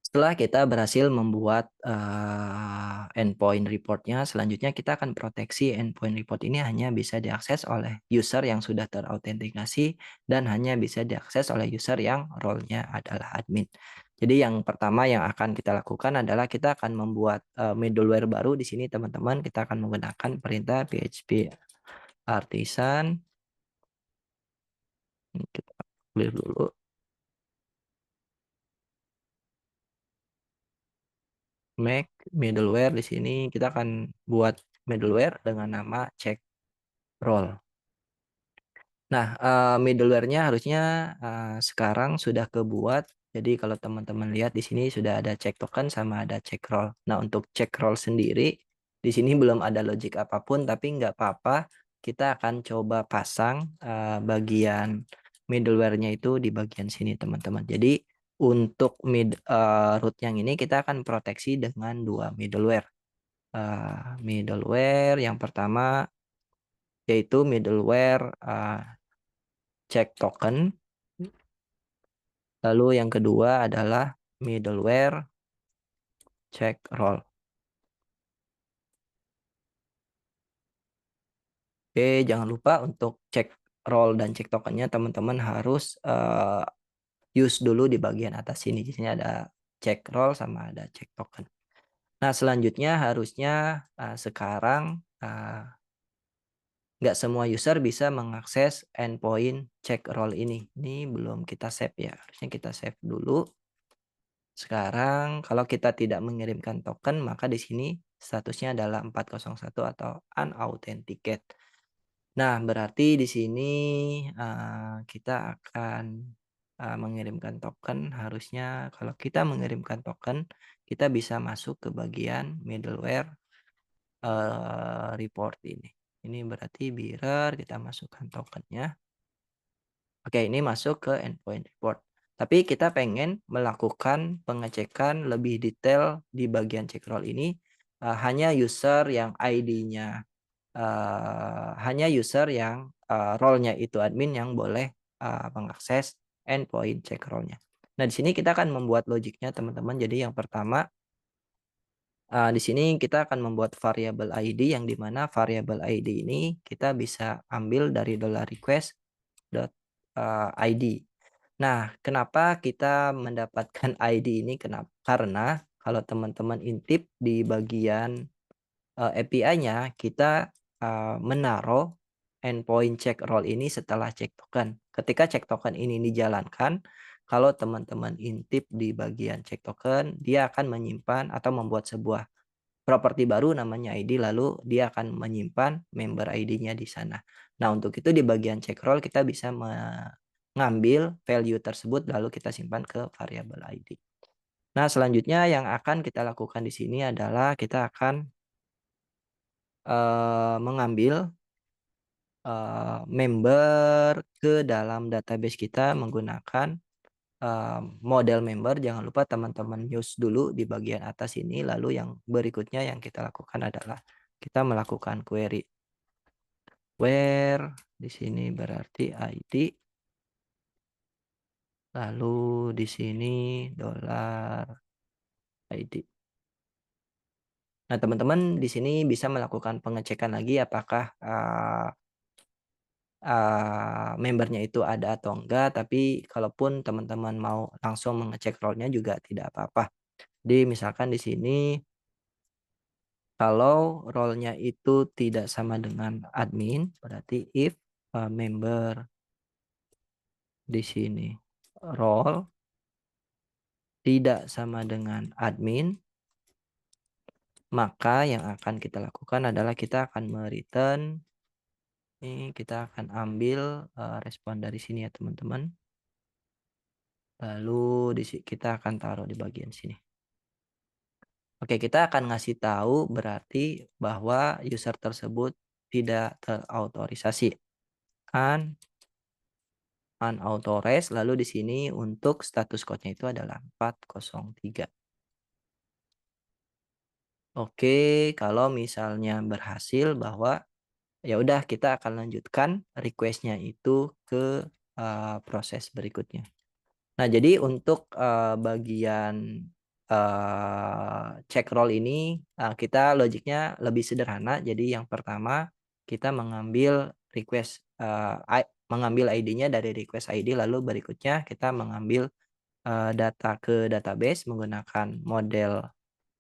Setelah kita berhasil membuat, endpoint report-nya, selanjutnya kita akan proteksi endpoint report ini hanya bisa diakses oleh user yang sudah terautentikasi dan hanya bisa diakses oleh user yang role-nya adalah admin. Jadi yang pertama yang akan kita lakukan adalah kita akan membuat, middleware baru di sini teman-teman, kita akan menggunakan perintah php artisan, ini kita clear dulu. Make middleware di sini kita akan buat middleware dengan nama check role. Nah, middleware-nya harusnya, sekarang sudah kebuat. Jadi kalau teman-teman lihat di sini sudah ada check token sama ada check role. Nah, untuk check role sendiri di sini belum ada logic apapun, tapi nggak apa-apa. Kita akan coba pasang, bagian middleware-nya itu di bagian sini teman-teman. Jadi untuk root yang ini kita akan proteksi dengan 2 middleware. Middleware yang pertama yaitu middleware, check token. Lalu yang kedua adalah middleware check role. Oke, jangan lupa untuk cek role dan cek tokennya teman-teman harus use dulu di bagian atas sini. Di sini ada check role sama ada check token. Nah, selanjutnya harusnya sekarang nggak semua user bisa mengakses endpoint check role ini. Ini belum kita save ya. Harusnya kita save dulu. Sekarang kalau kita tidak mengirimkan token, maka di sini statusnya adalah 401 atau unauthenticate. Nah, berarti di sini kita akan mengirimkan token. Harusnya kalau kita mengirimkan token, kita bisa masuk ke bagian middleware report ini. Ini berarti bearer, kita masukkan tokennya. Oke, ini masuk ke endpoint report. Tapi kita pengen melakukan pengecekan lebih detail di bagian check role ini, hanya user yang ID-nya, hanya user yang role-nya itu admin yang boleh mengakses endpoint check role-nya. Nah, di sini kita akan membuat logiknya teman-teman. Jadi yang pertama, di sini kita akan membuat variabel ID yang dimana variabel ID ini kita bisa ambil dari $request .id. Nah, kenapa kita mendapatkan ID ini? Karena kalau teman-teman intip di bagian API-nya, kita menaruh endpoint check role ini setelah check token. Ketika check token ini dijalankan, kalau teman-teman intip di bagian check token, dia akan menyimpan atau membuat sebuah properti baru namanya ID, lalu dia akan menyimpan member ID-nya di sana. Nah, untuk itu di bagian check role kita bisa mengambil value tersebut lalu kita simpan ke variabel ID. Nah, selanjutnya yang akan kita lakukan di sini adalah kita akan mengambil member ke dalam database kita menggunakan model member. Jangan lupa teman-teman use dulu di bagian atas ini, lalu yang berikutnya yang kita lakukan adalah kita melakukan query where di sini berarti ID, lalu di sini $ID. Nah, teman-teman di sini bisa melakukan pengecekan lagi apakah membernya itu ada atau enggak, tapi kalaupun teman-teman mau langsung mengecek role-nya juga tidak apa-apa. Jadi misalkan di sini kalau role-nya itu tidak sama dengan admin, berarti if member di sini role tidak sama dengan admin, maka yang akan kita lakukan adalah kita akan return. Ini kita akan ambil respon dari sini ya teman-teman. Lalu kita akan taruh di bagian sini. Oke, kita akan ngasih tahu berarti bahwa user tersebut tidak terautorisasi. Unauthorized, lalu di sini untuk status code-nya itu adalah 403. Oke, kalau misalnya berhasil bahwa ya udah kita akan lanjutkan request-nya itu ke proses berikutnya. Nah, jadi untuk bagian check role ini, kita logiknya lebih sederhana. Jadi yang pertama kita mengambil request, mengambil ID-nya dari request ID, lalu berikutnya kita mengambil, data ke database menggunakan model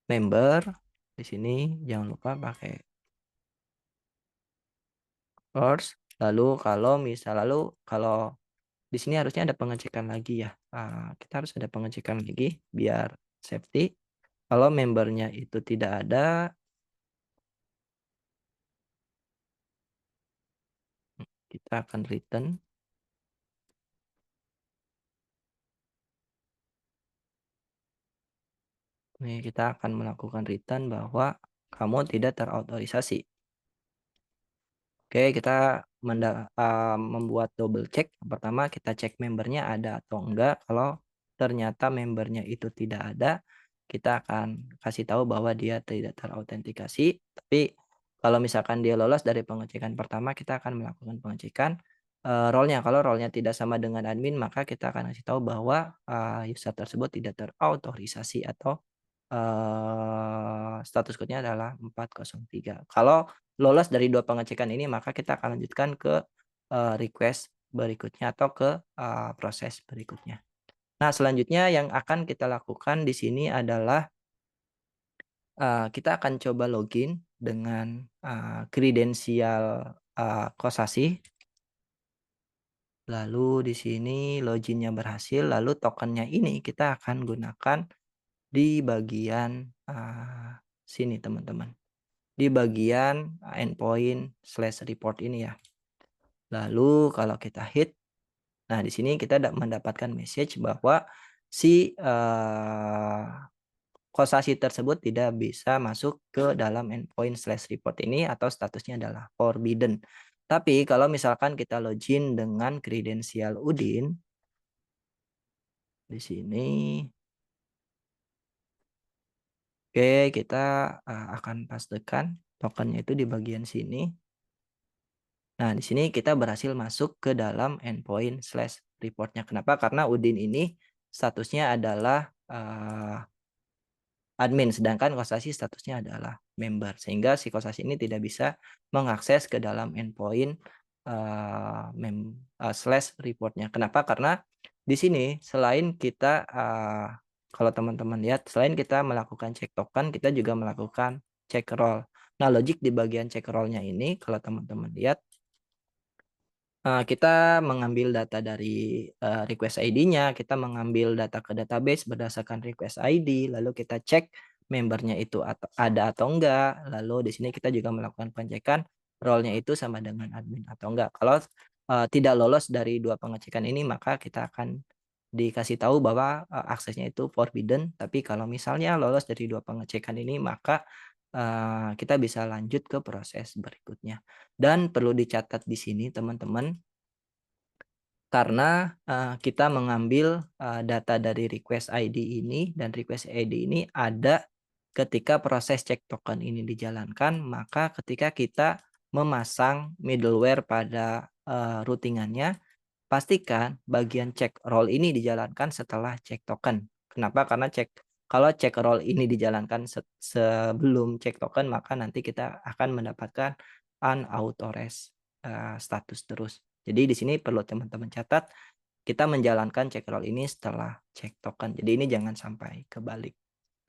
member. Di sini jangan lupa pakai source, lalu kalau di sini harusnya ada pengecekan lagi ya, kita harus ada pengecekan lagi biar safety. Kalau membernya itu tidak ada, kita akan return. Nih, kita akan melakukan return bahwa kamu tidak terautorisasi. Oke, kita membuat double check. Yang pertama kita cek membernya ada atau enggak. Kalau ternyata membernya itu tidak ada, kita akan kasih tahu bahwa dia tidak terautentikasi. Tapi kalau misalkan dia lolos dari pengecekan pertama, kita akan melakukan pengecekan role-nya. Kalau role-nya tidak sama dengan admin, maka kita akan kasih tahu bahwa user tersebut tidak terautorisasi atau status code-nya adalah 403. Kalau lolos dari 2 pengecekan ini, maka kita akan lanjutkan ke, request berikutnya atau ke, proses berikutnya. Nah, selanjutnya yang akan kita lakukan di sini adalah, kita akan coba login dengan, kredensial, Kosashi. Lalu di sini login-nya berhasil, lalu tokennya ini kita akan gunakan di bagian, sini teman-teman. Di bagian endpoint/report ini ya. Lalu kalau kita hit, nah di sini kita mendapatkan message bahwa si, Kosashi tersebut tidak bisa masuk ke dalam endpoint/report ini atau statusnya adalah forbidden. Tapi kalau misalkan kita login dengan kredensial Udin, di sini, oke, kita, akan pastekan tokennya itu di bagian sini. Nah, di sini kita berhasil masuk ke dalam endpoint/report-nya. Kenapa? Karena Udin ini statusnya adalah, admin, sedangkan Kosashi statusnya adalah member. Sehingga si Kosashi ini tidak bisa mengakses ke dalam endpoint, slash report-nya. Kenapa? Karena di sini selain kita, kalau teman-teman lihat, selain kita melakukan cek token, kita juga melakukan cek role. Nah, logik di bagian cek role-nya ini kalau teman-teman lihat, kita mengambil data dari, request ID-nya, kita mengambil data ke database berdasarkan request ID, lalu kita cek membernya itu ada atau enggak, lalu di sini kita juga melakukan pengecekan role-nya itu sama dengan admin atau enggak. Kalau, tidak lolos dari 2 pengecekan ini, maka kita akan dikasih tahu bahwa, aksesnya itu forbidden, tapi kalau misalnya lolos dari 2 pengecekan ini, maka, kita bisa lanjut ke proses berikutnya. Dan perlu dicatat di sini teman-teman, karena, kita mengambil, data dari request ID ini dan request ID ini ada ketika proses cek token ini dijalankan, maka ketika kita memasang middleware pada, routing-annya, pastikan bagian cek role ini dijalankan setelah cek token. Kenapa? Karena kalau cek role ini dijalankan sebelum cek token, maka nanti kita akan mendapatkan unauthorized, status terus. Jadi di sini perlu teman-teman catat, kita menjalankan cek role ini setelah cek token. Jadi ini jangan sampai kebalik.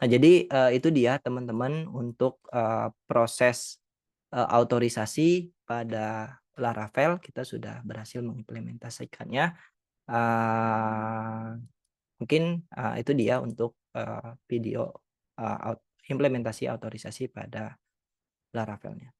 Nah, jadi, itu dia teman-teman untuk, proses, autorisasi pada Laravel kita sudah berhasil mengimplementasikannya. Eee, Mungkin, itu dia untuk, video, implementasi autorisasi pada Laravelnya.